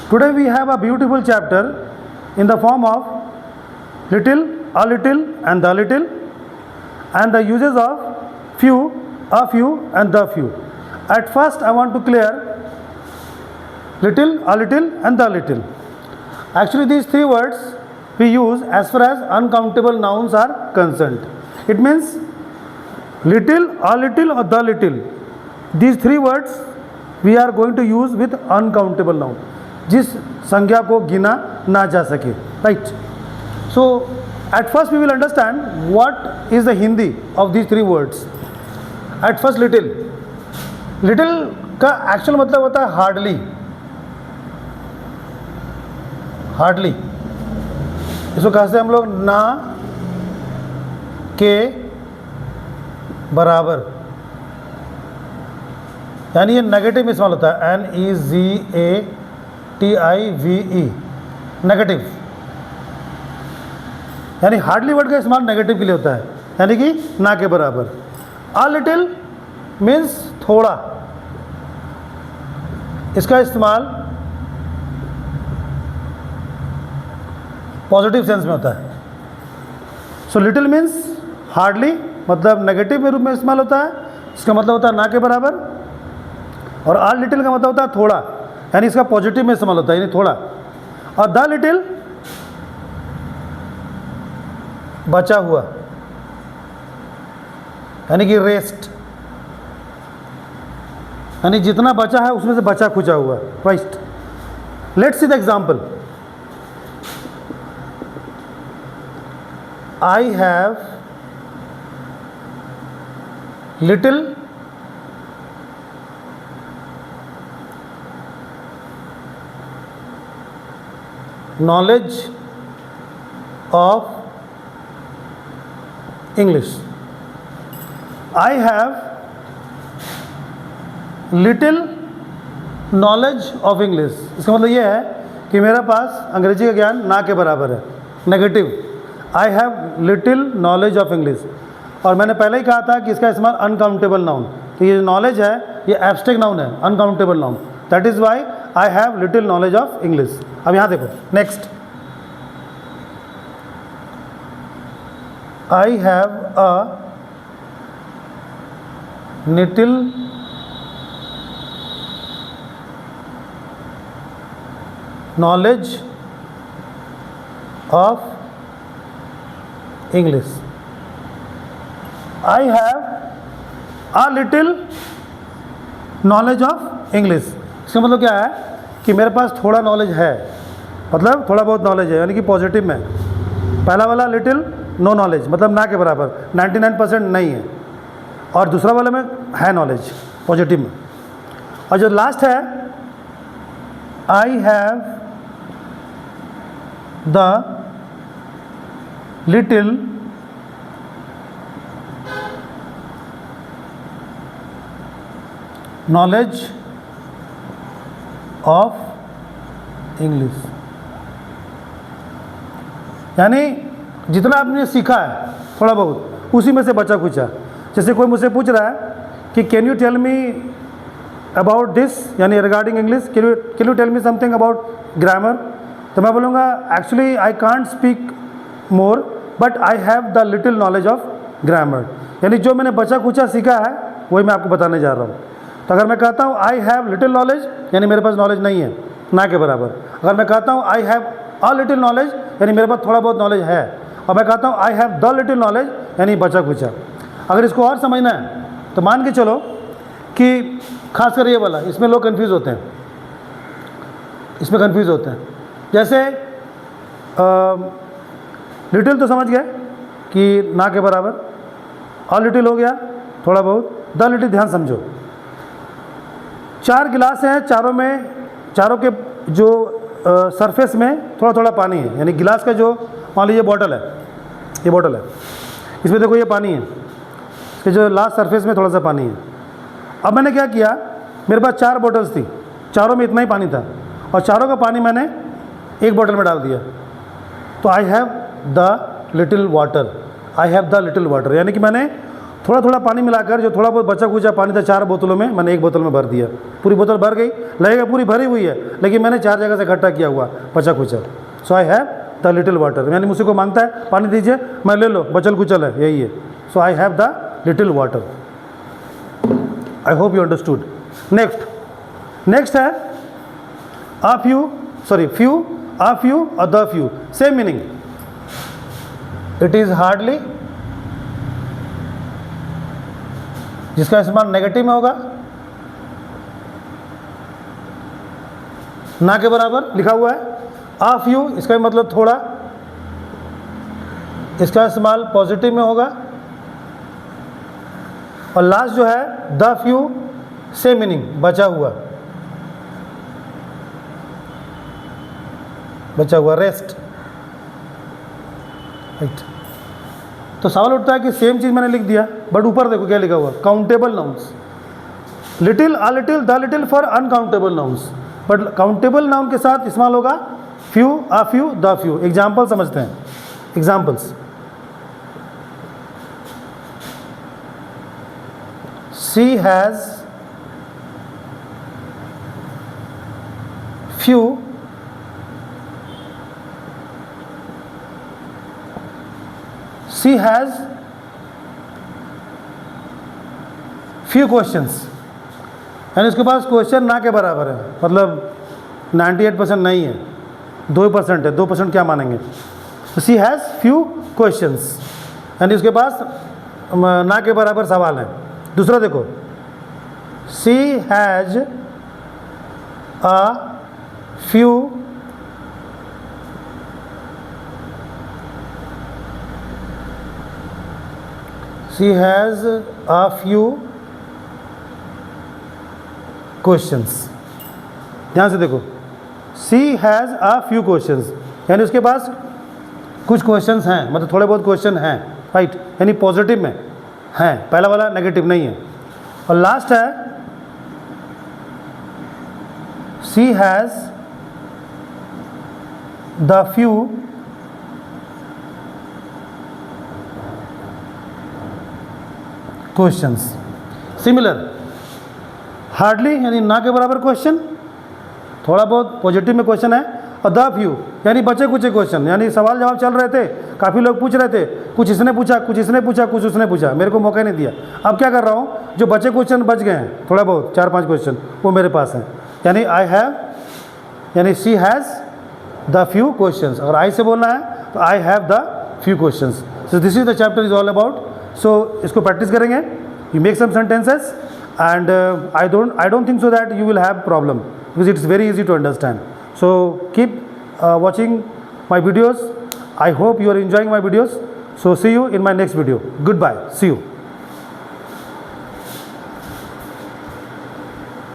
Today we have a beautiful chapter in the form of little, a little and the uses of few, a few and the few. At first I want to clear little, a little and the little. Actually these three words we use as far as uncountable nouns are concerned. It means little, a little or the little. These three words we are going to use with uncountable noun, जिस संज्ञा को गिना ना जा सके. Right. So at first we will understand what is the Hindi of these three words. At first little. Little का actual मतलब होता है हार्डली. हार्डली इसको कहते हैं हम लोग ना के बराबर, यानी ये नेगेटिव में इस्तेमाल होता है. NEGATIVE, negative. यानी हार्डली वर्ड का इस्तेमाल नेगेटिव के लिए होता है, यानी कि ना के बराबर. अ लिटिल मीन्स थोड़ा. इसका इस्तेमाल पॉजिटिव सेंस में होता है. सो लिटिल मीन्स हार्डली, मतलब नेगेटिव में रूप में इस्तेमाल होता है. इसका मतलब होता है ना के बराबर. और अ लिटिल का मतलब होता है थोड़ा, यानी इसका पॉजिटिव में इस्तेमाल होता है, यानी थोड़ा. और द लिटिल बचा हुआ, यानी कि रेस्ट, यानी जितना बचा है उसमें से बचा खुचा हुआ. Right. Let's see the example. I have little knowledge of English. I have little knowledge of English. इसका मतलब ये है कि मेरा पास अंग्रेजी का ज्ञान ना के बराबर है. Negative. I have little knowledge of English. और मैंने पहले ही कहा था कि इसका इस्तेमाल अनकाउंटेबल नाउन. तो ये नॉलेज है ये एब्स्ट्रैक्ट नाउन है, uncountable noun. That is why I have little knowledge of English. अब यहाँ देखो next. I have a little knowledge of English. I have a little knowledge of English. इसका मतलब क्या है कि मेरे पास थोड़ा नॉलेज है, मतलब थोड़ा बहुत नॉलेज है, यानी कि पॉजिटिव में. पहला वाला लिटिल नो नॉलेज, मतलब ना के बराबर, 99% नहीं है. और दूसरा वाला में है नॉलेज, पॉजिटिव में. और जो लास्ट है आई have the little knowledge of English. यानी जितना आपने सीखा है थोड़ा बहुत उसी में से बचा खुचा. जैसे कोई मुझसे पूछ रहा है कि can you tell me about this, यानी regarding English, can you tell me something about grammar. तो मैं बोलूँगा actually I can't speak more but I have the little knowledge of grammar. यानी जो मैंने बचा कुचा सीखा है वही मैं आपको बताने जा रहा हूँ. तो अगर मैं कहता हूँ आई हैव लिटिल नॉलेज, यानी मेरे पास नॉलेज नहीं है, ना के बराबर. अगर मैं कहता हूँ I have a little knowledge, यानी मेरे पास थोड़ा बहुत नॉलेज है. और मैं कहता हूँ आई हैव द लिटिल नॉलेज, यानी बचा कुचा. अगर इसको और समझना है तो मान के चलो कि खासकर ये वाला, इसमें लोग कन्फ्यूज़ होते हैं. इसमें कन्फ्यूज़ होते हैं. जैसे लिटिल तो समझ गए कि ना के बराबर. अ लिटिल हो गया थोड़ा बहुत. द लिटिल ध्यान समझो. 4 गिलास हैं, चारों के जो सरफेस में थोड़ा थोड़ा पानी है. यानी गिलास का जो मान लीजिए बॉटल है, ये बॉटल है, इसमें देखो ये पानी है, इसके जो लास्ट सरफेस में थोड़ा सा पानी है. अब मैंने क्या किया, मेरे पास 4 बॉटल्स थी, चारों में इतना ही पानी था और चारों का पानी मैंने एक बॉटल में डाल दिया. तो I have the little water, I have the little water, यानी कि मैंने थोड़ा थोड़ा पानी मिलाकर जो थोड़ा बहुत बचा कुचा पानी था 4 बोतलों में, मैंने 1 बोतल में भर दिया। पूरी बोतल भर गई, लगेगा पूरी भरी हुई है, लेकिन मैंने 4 जगह से इकट्ठा किया हुआ बचा कुचा। So I have the little water, यानी मुझसे को मांगता है पानी दीजिए, मैं ले लो, बचल कुचल है, यही है। So I have the little water. I hope you understood. Next है a few, few, a few और the few, same meaning. It is hardly, जिसका इस्तेमाल नेगेटिव में होगा, ना के बराबर लिखा हुआ है। a few इसका मतलब थोड़ा, इसका इस्तेमाल पॉजिटिव में होगा। और लास्ट जो है द फ्यू, सेम मीनिंग, बचा हुआ, रेस्ट, राइट। तो सवाल उठता है कि सेम चीज़ मैंने लिख दिया, बट ऊपर देखो क्या लिखा हुआ, countable nouns, little, a little, the little for uncountable nouns, but countable noun के साथ इस्तेमाल होगा few, a few, the few. Example समझते हैं, examples. She has few she has few questions, यानी उसके पास क्वेश्चन ना के बराबर है, मतलब 98% नहीं है, 2% है, 2% क्या मानेंगे। तो शी हैज़ फ्यू क्वेश्चंस, यानी उसके पास ना के बराबर सवाल है। दूसरा देखो, she has a few she has a few questions। ध्यान से देखो, she has a few questions, यानी उसके पास कुछ क्वेश्चंस हैं, मतलब थोड़े बहुत क्वेश्चन हैं, राइट, यानी पॉजिटिव में हैं, पहला वाला नेगेटिव नहीं है। और लास्ट है she has the few questions। Similar, hardly यानी ना के बराबर क्वेश्चन, थोड़ा बहुत पॉजिटिव में क्वेश्चन है, और द फ्यू यानी बचे कुछ क्वेश्चन, यानी सवाल जवाब चल रहे थे, काफ़ी लोग पूछ रहे थे, कुछ इसने पूछा, कुछ इसने पूछा, कुछ उसने पूछा, मेरे को मौका नहीं दिया। अब क्या कर रहा हूँ, जो बचे क्वेश्चन बच गए हैं, थोड़ा बहुत 4-5 क्वेश्चन, वो मेरे पास हैं, यानी आई हैव, यानी she has the few questions. अगर आई से बोलना है तो I have the few questions. So this is the chapter is all about. So इसको प्रैक्टिस करेंगे, you make some sentences and I don't think so that you will have problem, because it's very easy to understand. So keep watching my videos. I hope you are enjoying my videos. So see you in my next video. Goodbye. See you.